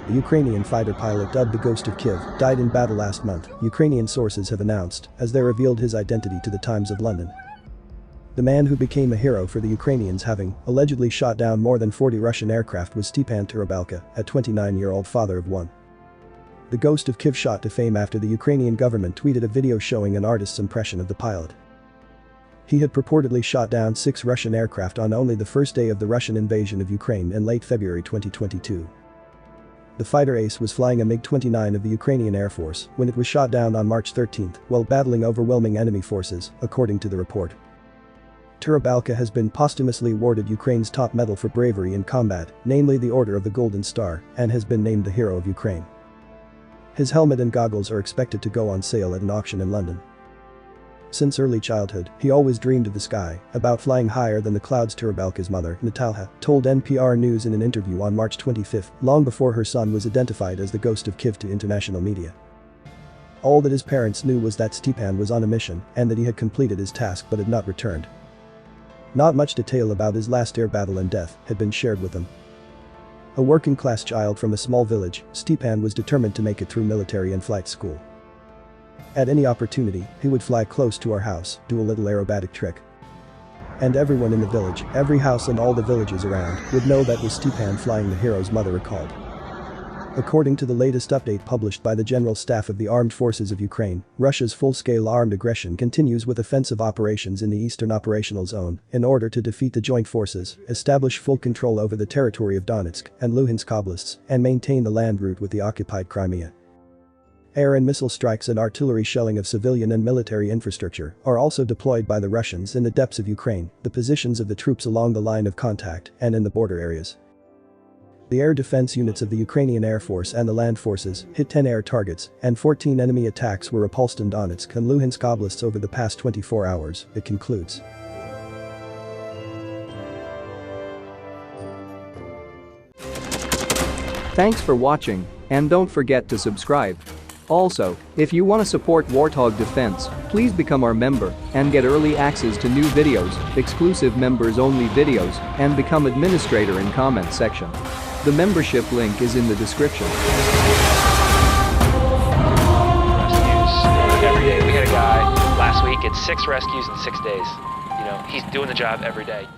The Ukrainian fighter pilot dubbed the Ghost of Kyiv died in battle last month, Ukrainian sources have announced, as they revealed his identity to the Times of London. The man who became a hero for the Ukrainians, having allegedly shot down more than 40 Russian aircraft, was Stepan Turabalka, a 29-year-old father of one. The Ghost of Kyiv shot to fame after the Ukrainian government tweeted a video showing an artist's impression of the pilot. He had purportedly shot down 6 Russian aircraft on only the first day of the Russian invasion of Ukraine in late February 2022. The fighter ace was flying a MiG-29 of the Ukrainian Air Force when it was shot down on March 13 while battling overwhelming enemy forces, according to the report. Turabalka has been posthumously awarded Ukraine's top medal for bravery in combat, namely the Order of the Golden Star, and has been named the Hero of Ukraine. His helmet and goggles are expected to go on sale at an auction in London. Since early childhood, he always dreamed of the sky, about flying higher than the clouds. Turabalka's mother, Natalya, told NPR News in an interview on March 25, long before her son was identified as the Ghost of Kyiv to international media. All that his parents knew was that Stepan was on a mission and that he had completed his task but had not returned. Not much detail about his last air battle and death had been shared with them. A working-class child from a small village, Stepan was determined to make it through military and flight school. At any opportunity, he would fly close to our house, do a little aerobatic trick. And everyone in the village, every house and all the villages around, would know that was Stepan flying, the hero's mother recalled. According to the latest update published by the General Staff of the Armed Forces of Ukraine, Russia's full-scale armed aggression continues with offensive operations in the Eastern Operational Zone in order to defeat the joint forces, establish full control over the territory of Donetsk and Luhansk oblasts, and maintain the land route with the occupied Crimea. Air and missile strikes and artillery shelling of civilian and military infrastructure are also deployed by the Russians in the depths of Ukraine, the positions of the troops along the line of contact, and in the border areas. The air defense units of the Ukrainian Air Force and the land forces hit 10 air targets, and 14 enemy attacks were repulsed in Donetsk and Luhansk oblasts over the past 24 hours, it concludes. Thanks for watching, and don't forget to subscribe. Also, if you want to support Warthog Defense, please become our member and get early access to new videos, exclusive members-only videos, and become administrator in comment section. The membership link is in the description. Rescues every day. We had a guy last week, it's 6 rescues in 6 days. He's doing the job every day.